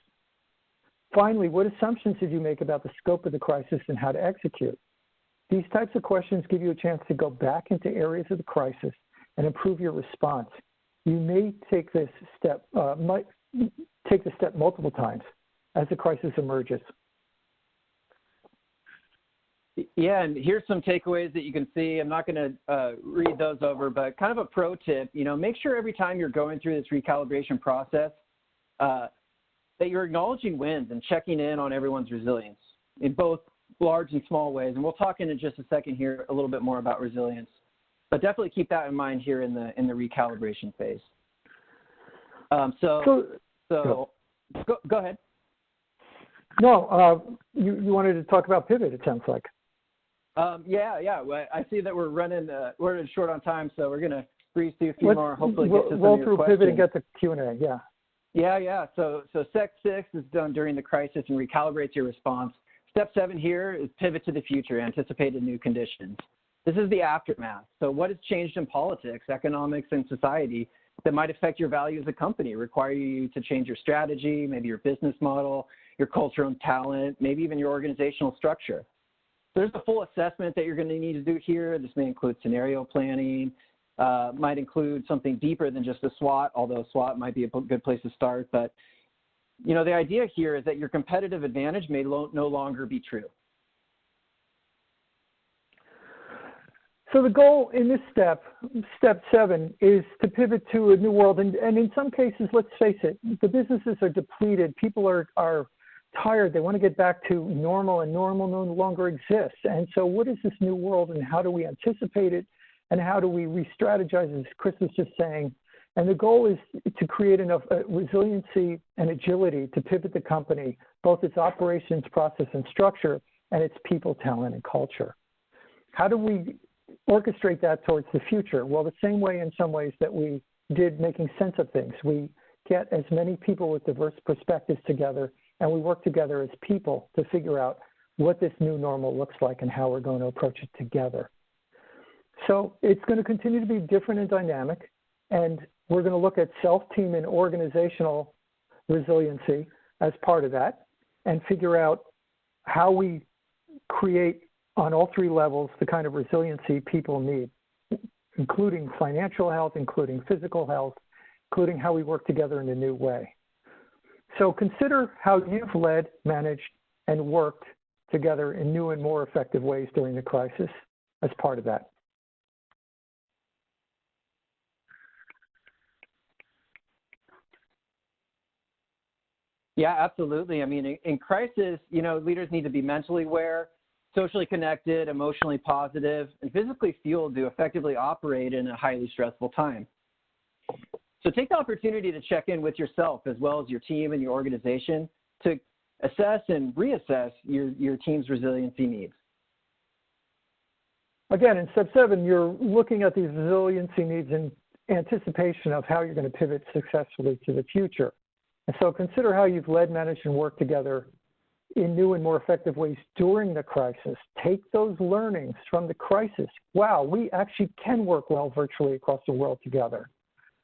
Finally, what assumptions did you make about the scope of the crisis and how to execute? These types of questions give you a chance to go back into areas of the crisis and improve your response. You may take this step, take the step multiple times as the crisis emerges. Yeah, and here's some takeaways that you can see. I'm not going to read those over, but kind of a pro tip, make sure every time you're going through this recalibration process that you're acknowledging wins and checking in on everyone's resilience in both large and small ways. And we'll talk in just a second here a little bit more about resilience, but definitely keep that in mind here in the recalibration phase. Go ahead. No, you wanted to talk about pivot, it sounds like. Yeah. Well, I see that we're short on time, so we're going to breeze through a few more. Hopefully, get to some roll of your through questions. pivot and get to Q&A. Yeah. Yeah. So step 6 is done during the crisis and recalibrates your response. Step 7 here is pivot to the future, anticipated new conditions. This is the aftermath. So what has changed in politics, economics, and society that might affect your value as a company, require you to change your strategy, maybe your business model, your culture and talent, maybe even your organizational structure. There's a full assessment that you're going to need to do here. This may include scenario planning, might include something deeper than just a SWOT, although SWOT might be a good place to start. But, the idea here is that your competitive advantage may no longer be true. So the goal in this step 7, is to pivot to a new world. And in some cases, let's face it, the businesses are depleted. People are tired. They want to get back to normal, and normal no longer exists. And so what is this new world, and how do we anticipate it, and how do we re-strategize, as Chris was just saying? And the goal is to create enough resiliency and agility to pivot the company, both its operations, process, and structure, and its people, talent, and culture. How do we orchestrate that towards the future? Well, the same way in some ways that we did making sense of things. We get as many people with diverse perspectives together, and we work together as people to figure out what this new normal looks like and how we're going to approach it together. So it's going to continue to be different and dynamic, and we're going to look at self-team and organizational resiliency as part of that, and figure out how we create on all 3 levels the kind of resiliency people need, including financial health, including physical health, including how we work together in a new way. So consider how you've led, managed, and worked together in new and more effective ways during the crisis as part of that. Yeah, absolutely. I mean, in crisis, leaders need to be mentally aware, socially connected, emotionally positive, and physically fueled to effectively operate in a highly stressful time. So take the opportunity to check in with yourself as well as your team and your organization to assess and reassess your team's resiliency needs. Again, in step 7, you're looking at these resiliency needs in anticipation of how you're going to pivot successfully to the future. And so consider how you've led, managed, and worked together in new and more effective ways during the crisis. Take those learnings from the crisis. Wow, we actually can work well virtually across the world together.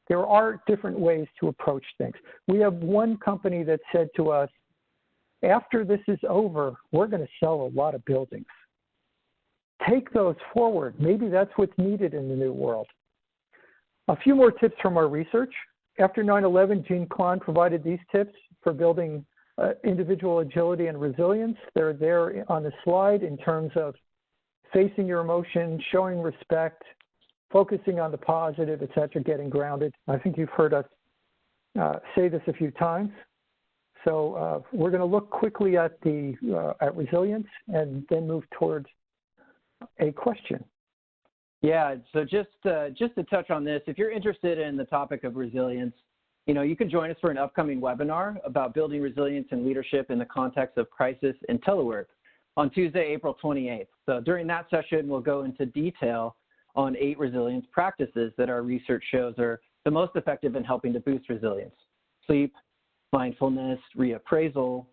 There are different ways to approach things. We have one company that said to us, after this is over, we're going to sell a lot of buildings. Take those forward. Maybe that's what's needed in the new world. A few more tips from our research. After 9/11, Gene Klon provided these tips for building individual agility and resilience. They're there on the slide in terms of facing your emotions, showing respect, focusing on the positive, et cetera, getting grounded. I think you've heard us say this a few times. So we're going to look quickly at at resilience and then move towards a question. Yeah, so just to touch on this, if you're interested in the topic of resilience, you can join us for an upcoming webinar about building resilience and leadership in the context of crisis and telework on Tuesday, April 28th. So during that session, we'll go into detail on 8 resilience practices that our research shows are the most effective in helping to boost resilience: sleep, mindfulness, reappraisal,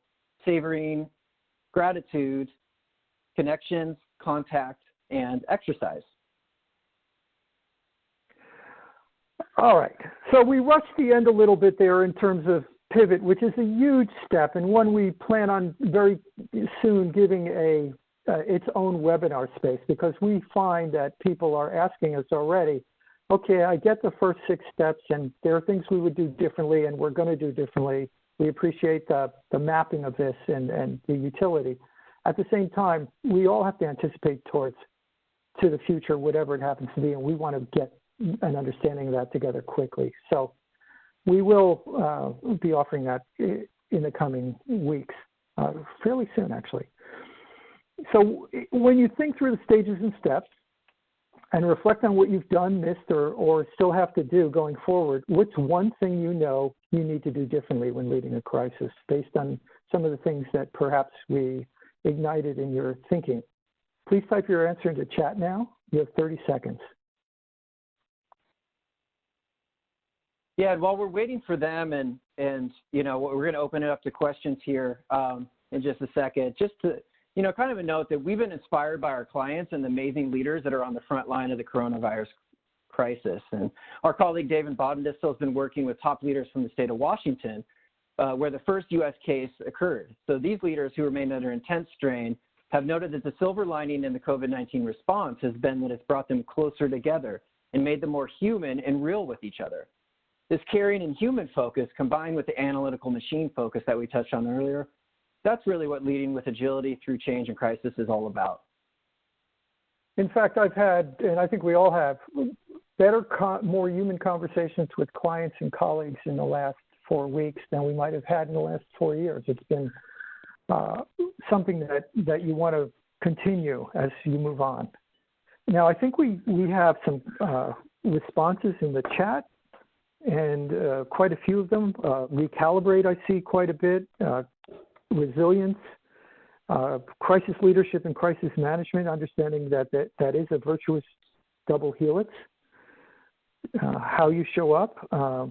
savoring, gratitude, connections, contact, and exercise. All right, so we rushed the end a little bit there in terms of pivot, which is a huge step and one we plan on very soon giving its own webinar space, because we find that people are asking us already, okay, I get the first 6 steps and there are things we would do differently and we're going to do differently. We appreciate the mapping of this and the utility. At the same time, we all have to anticipate to the future, whatever it happens to be, and we want to get an understanding of that together quickly. So we will be offering that in the coming weeks, fairly soon actually. So when you think through the stages and steps and reflect on what you've done, missed, or still have to do going forward, what's one thing you need to do differently when leading a crisis based on some of the things that perhaps we ignited in your thinking Please type your answer into chat now. You have 30 seconds. Yeah, and while we're waiting for them, and you know, we're going to open it up to questions here in just a second. Just to, you know, kind of a note that we've been inspired by our clients and the amazing leaders that are on the front line of the coronavirus crisis. And our colleague David Bodendistel has been working with top leaders from the state of Washington, where the first U.S. case occurred. So these leaders, who remain under intense strain, have noted that the silver lining in the COVID-19 response has been that it's brought them closer together and made them more human and real with each other. This caring and human focus, combined with the analytical machine focus that we touched on earlier, that's really what leading with agility through change and crisis is all about. In fact, I've had, and I think we all have, better, more human conversations with clients and colleagues in the last 4 weeks than we might have had in the last 4 years. It's been something that you want to continue as you move on. Now, I think we have some responses in the chat, and quite a few of them. Recalibrate, I see quite a bit. Resilience, crisis leadership and crisis management, understanding that is a virtuous double helix. How you show up,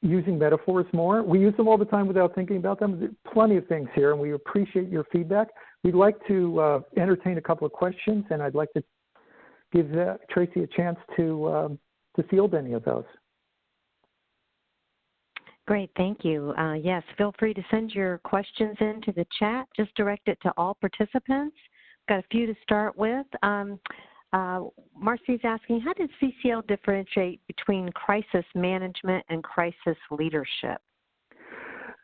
using metaphors more. We use them all the time without thinking about them. There's plenty of things here, and we appreciate your feedback. We'd like to entertain a couple of questions, and I'd like to give Tracy a chance to field any of those. Great, thank you. Yes, feel free to send your questions into the chat. Just direct it to all participants. Got a few to start with. Marcy's asking, how does CCL differentiate between crisis management and crisis leadership?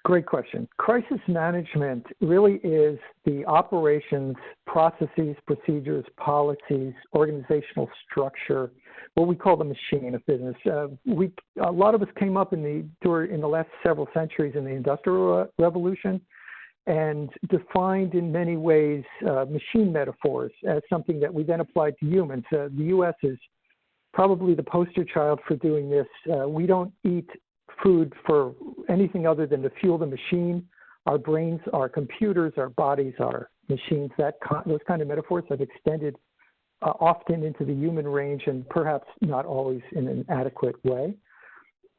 Great question. Crisis management really is the operations, processes, procedures, policies, organizational structure, what we call the machine of business. A lot of us came up in the last several centuries in the Industrial Revolution and defined in many ways machine metaphors as something that we then applied to humans. The U.S. is probably the poster child for doing this. We don't eat food for anything other than to fuel the machine. Our brains are computers, our bodies are machines. Those kind of metaphors have extended often into the human range, and perhaps not always in an adequate way.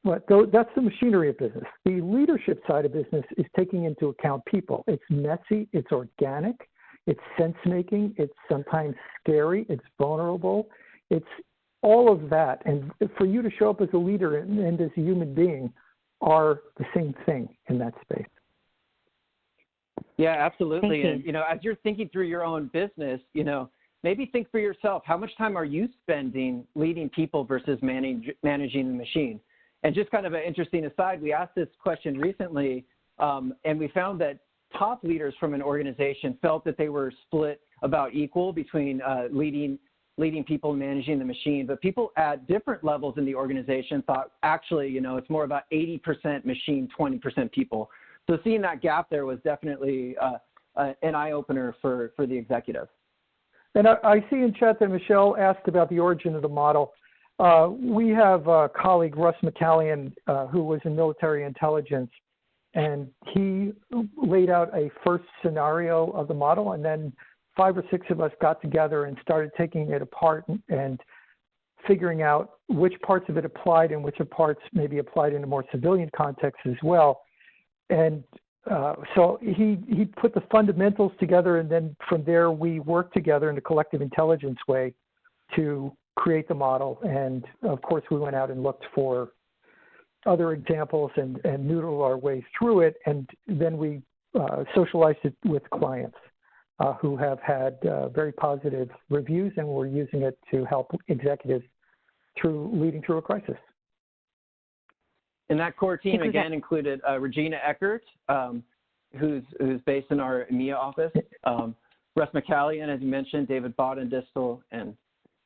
But that's the machinery of business. The leadership side of business is taking into account people. It's messy, it's organic, it's sense-making, it's sometimes scary, it's vulnerable, it's all of that. And for you to show up as a leader and as a human being are the same thing in that space. Yeah, absolutely. Thank you. And, you know, as you're thinking through your own business, you know, maybe think for yourself, how much time are you spending leading people versus managing the machine? And just kind of an interesting aside, we asked this question recently, and we found that top leaders from an organization felt that they were split about equal between leading people and managing the machine. But people at different levels in the organization thought, actually, you know, it's more about 80% machine, 20% people. So seeing that gap there was definitely an eye-opener for the executive. And I see in chat that Michelle asked about the origin of the model. We have a colleague, Russ McCallion, who was in military intelligence, and he laid out a first scenario of the model, and then 5 or 6 of us got together and started taking it apart and figuring out which parts of it applied and which parts maybe applied in a more civilian context as well. And so he put the fundamentals together, and then from there we worked together in a collective intelligence way to create the model. And of course we went out and looked for other examples and noodled our way through it, and then we socialized it with clients who have had very positive reviews, and we're using it to help executives leading through a crisis. And that core team, again, included Regina Eckert, who's based in our EMEA office, Russ McCallion, as you mentioned, David Bodendistel, and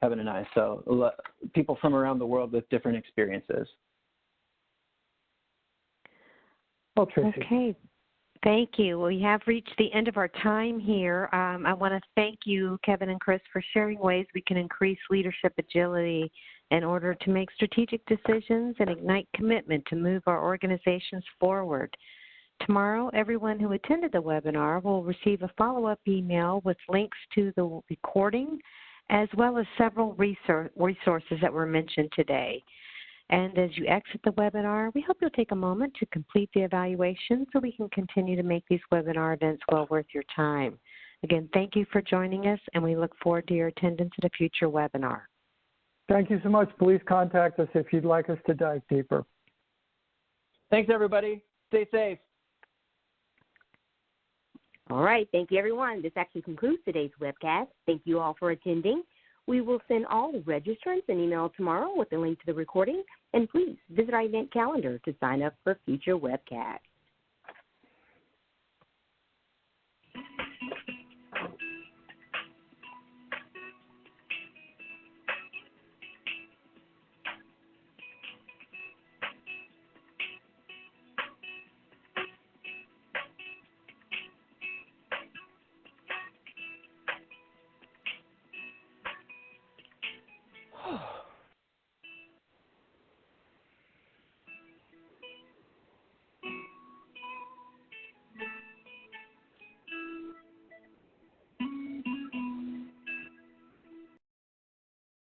Kevin and I. So people from around the world with different experiences. Well, Tracy. Okay. Thank you. We have reached the end of our time here. I want to thank you, Kevin and Chris, for sharing ways we can increase leadership agility in order to make strategic decisions and ignite commitment to move our organizations forward. Tomorrow, everyone who attended the webinar will receive a follow-up email with links to the recording, as well as several resources that were mentioned today. And as you exit the webinar, we hope you'll take a moment to complete the evaluation so we can continue to make these webinar events well worth your time. Again, thank you for joining us, and we look forward to your attendance at a future webinar. Thank you so much. Please contact us if you'd like us to dive deeper. Thanks, everybody. Stay safe. All right. Thank you, everyone. This actually concludes today's webcast. Thank you all for attending. We will send all registrants an email tomorrow with a link to the recording. And please visit our event calendar to sign up for future webcasts.